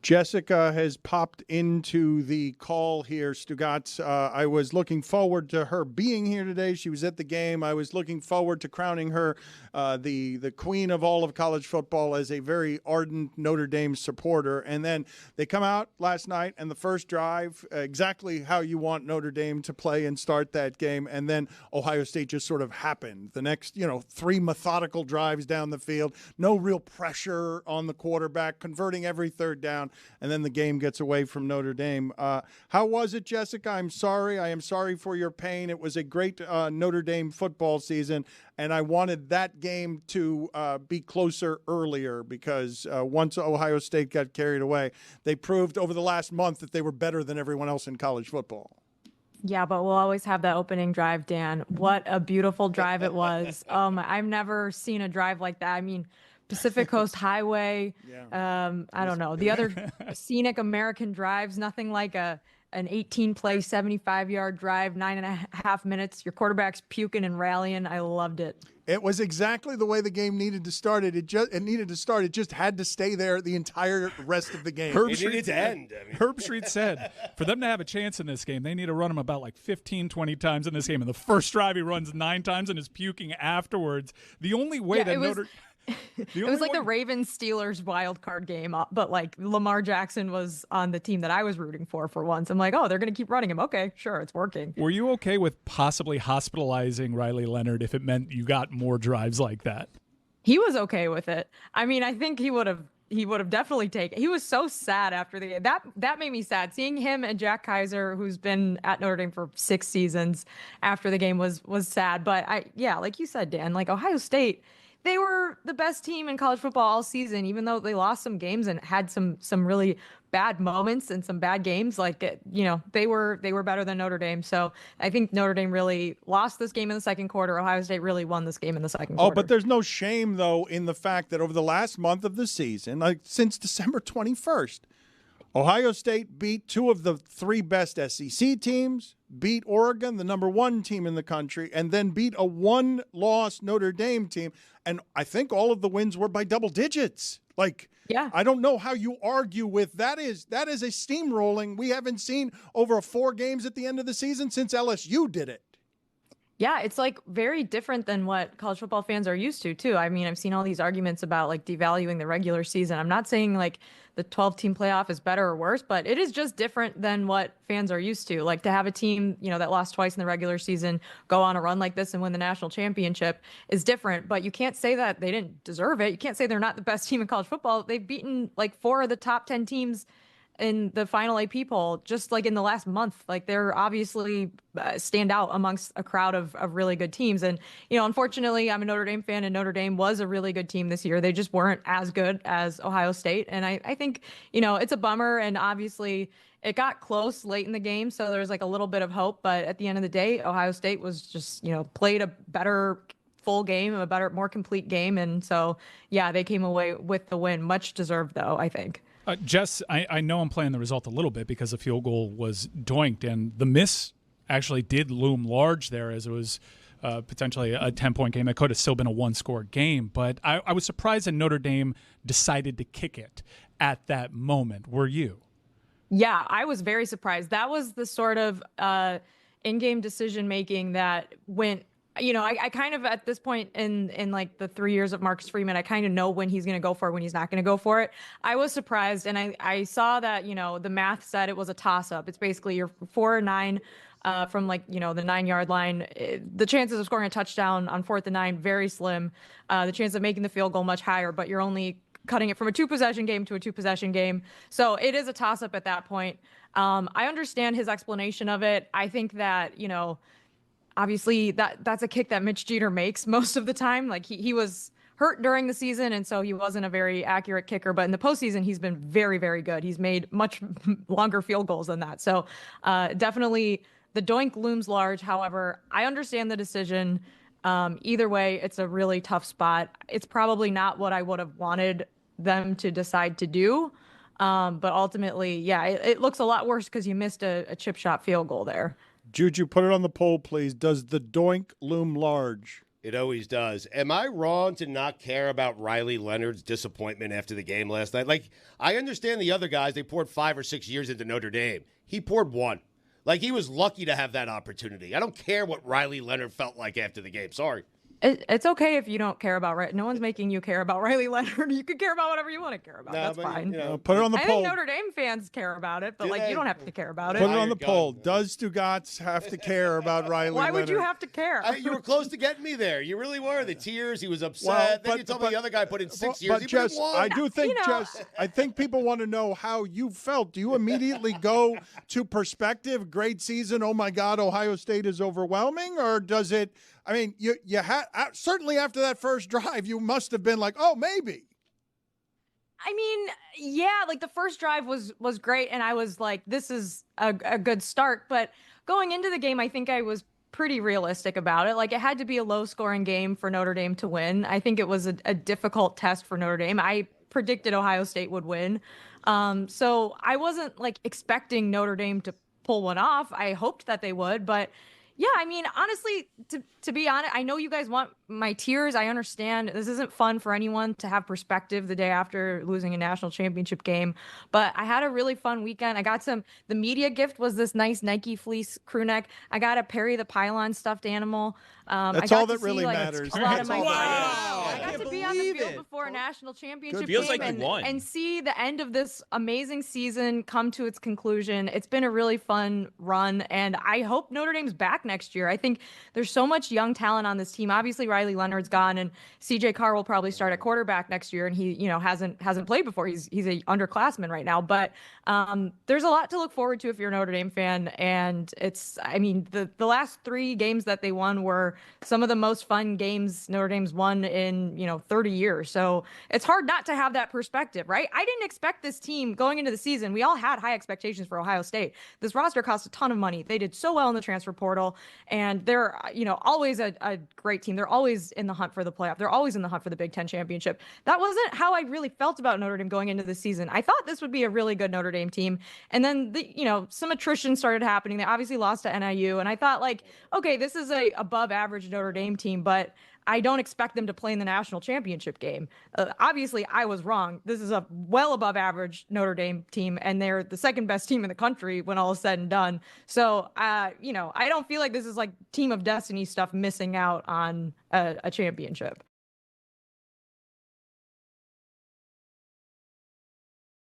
Jessica has popped into the call here, Stugotz. I was looking forward to her being here today. She was at the game. I was looking forward to crowning her the queen of all of college football as a very ardent Notre Dame supporter. And then they come out last night and the first drive, exactly how you want Notre Dame to play and start that game. And then Ohio State just sort of happened. The next, 3 methodical drives down the field, no real pressure on the quarterback, converting every third down. And then the game gets away from Notre Dame. How was it, Jessica? I'm sorry. I am sorry for your pain. It was a great Notre Dame football season, and I wanted that game to be closer earlier because once Ohio State got carried away, they proved over the last month that they were better than everyone else in college football. Yeah, but we'll always have that opening drive, Dan. What a beautiful drive it was. I've never seen a drive like that. I mean, Pacific Coast Highway. Yeah. I don't know. The other scenic American drives, nothing like an 18-play, 75-yard drive, 9.5 minutes. Your quarterback's puking and rallying. I loved it. It was exactly the way the game needed to start. It needed to start. It just had to stay there the entire rest of the game. It needed to end. Herb Street said for them to have a chance in this game, they need to run him about like 15, 20 times in this game. And the first drive he runs 9 times and is puking afterwards. The only way it was like the Ravens-Steelers wild card game, but like Lamar Jackson was on the team that I was rooting for once. I'm like, oh, they're going to keep running him. Okay, sure, it's working. Were you okay with possibly hospitalizing Riley Leonard if it meant you got more drives like that? He was okay with it. I mean, I think he would have definitely taken. He was so sad after the game. That made me sad. Seeing him and Jack Kaiser, who's been at Notre Dame for 6 seasons, after the game was sad. But like you said, Dan, like Ohio State, they were the best team in college football all season, even though they lost some games and had some really bad moments and some bad games. They were better than Notre Dame. So I think Notre Dame really lost this game in the second quarter. Ohio State really won this game in the second quarter. Oh, but there's no shame, though, in the fact that over the last month of the season, like since December 21st, Ohio State beat 2 of the 3 best SEC teams, beat Oregon, the number 1 team in the country, and then beat a 1-loss Notre Dame team. And I think all of the wins were by double digits. Yeah. I don't know how you argue with that. Is a steamrolling we haven't seen over 4 games at the end of the season since LSU did it. Yeah, it's like very different than what college football fans are used to, too. I mean, I've seen all these arguments about like devaluing the regular season. I'm not saying like the 12-team playoff is better or worse, but it is just different than what fans are used to. Like to have a team, that lost twice in the regular season go on a run like this and win the national championship is different. But you can't say that they didn't deserve it. You can't say they're not the best team in college football. They've beaten like 4 of the top 10 teams in the final AP poll just like in the last month. Like they're obviously stand out amongst a crowd of really good teams. And, unfortunately, I'm a Notre Dame fan, and Notre Dame was a really good team this year. They just weren't as good as Ohio State. And I think, it's a bummer. And obviously it got close late in the game, so there's like a little bit of hope. But at the end of the day, Ohio State was just, played a better full game, a better, more complete game. And so, yeah, they came away with the win. Much deserved, though, I think. Jess, I know I'm playing the result a little bit because the field goal was doinked, and the miss actually did loom large there as it was potentially a 10-point game. That could have still been a 1-score game, but I was surprised that Notre Dame decided to kick it at that moment. Were you? Yeah, I was very surprised. That was the sort of in-game decision-making that went I kind of at this point in like the 3 years of Marcus Freeman, I kind of know when he's going to go for it, when he's not going to go for it. I was surprised, and I saw that, the math said it was a toss-up. It's basically you're 4 or 9 from like, the 9-yard line. The chances of scoring a touchdown on 4th and 9, very slim. The chance of making the field goal much higher, but you're only cutting it from a 2-possession game to a 2-possession game. So it is a toss-up at that point. I understand his explanation of it. I think that, obviously that's a kick that Mitch Jeter makes most of the time. Like he was hurt during the season, and so he wasn't a very accurate kicker. But in the postseason, he's been very, very good. He's made much longer field goals than that. So definitely the doink looms large. However, I understand the decision. Either way, it's a really tough spot. It's probably not what I would have wanted them to decide to do. But ultimately, yeah, it looks a lot worse because you missed a chip shot field goal there. Juju, put it on the poll, please. Does the doink loom large? It always does. Am I wrong to not care about Riley Leonard's disappointment after the game last night? Like, I understand the other guys, they poured 5 or 6 years into Notre Dame. He poured 1. Like, he was lucky to have that opportunity. I don't care what Riley Leonard felt like after the game. Sorry. It's okay if you don't care about no one's making you care about Riley Leonard. You can care about whatever you want to care about. That's fine. Put it on the I poll. think Notre Dame fans care about it, but you don't have to care about it. Put it on the poll. Does Stugotz have to care about Riley Leonard? Why would you have to care? You were close to getting me there. You really were. The tears. He was upset. Well, then you told me the other guy put in 6 years. But Jess, I do think, I think people want to know how you felt. Do you immediately go to perspective, great season, oh my God, Ohio State is overwhelming? Or does it, I mean, you had, certainly after that first drive, you must have been like, oh, maybe. I mean, yeah, like the first drive was great. And I was like, this is a good start. But going into the game, I think I was pretty realistic about it. Like, it had to be a low scoring game for Notre Dame to win. I think it was a difficult test for Notre Dame. I predicted Ohio State would win. So I wasn't like expecting Notre Dame to pull one off. I hoped that they would, but yeah, I mean, honestly, to be honest, I know you guys want my tears. I understand this isn't fun for anyone to have perspective the day after losing a national championship game, but I had a really fun weekend. I got the media gift was this nice Nike fleece crew neck. I got a Perry the Pylon stuffed animal. That's all that really matters. A lot of my Wow. I got to be on the field before a national championship Feels game like you won. and see the end of this amazing season come to its conclusion. It's been a really fun run, and I hope Notre Dame's back next year. I think there's so much young talent on this team. Obviously, Riley Leonard's gone, and CJ Carr will probably start at quarterback next year, and he, hasn't played before. He's a underclassman right now, but there's a lot to look forward to if you're a Notre Dame fan. And the last 3 games that they won were some of the most fun games Notre Dame's won in 30 years. So it's hard not to have that perspective, right? I didn't expect this team going into the season. We all had high expectations for Ohio State. This roster cost a ton of money. They did so well in the transfer portal, and they're always a great team. They're always in the hunt for the playoff. They're always in the hunt for the Big Ten championship. That wasn't how I really felt about Notre Dame going into the season. I thought this would be a really good Notre Dame team, and then some attrition started happening. They obviously lost to NIU, and I thought, like, okay, this is a above average Notre Dame team, but I don't expect them to play in the national championship game. Obviously, I was wrong. This is a well above average Notre Dame team, and they're the second best team in the country when all is said and done. So, I don't feel like this is like team of destiny stuff missing out on a championship.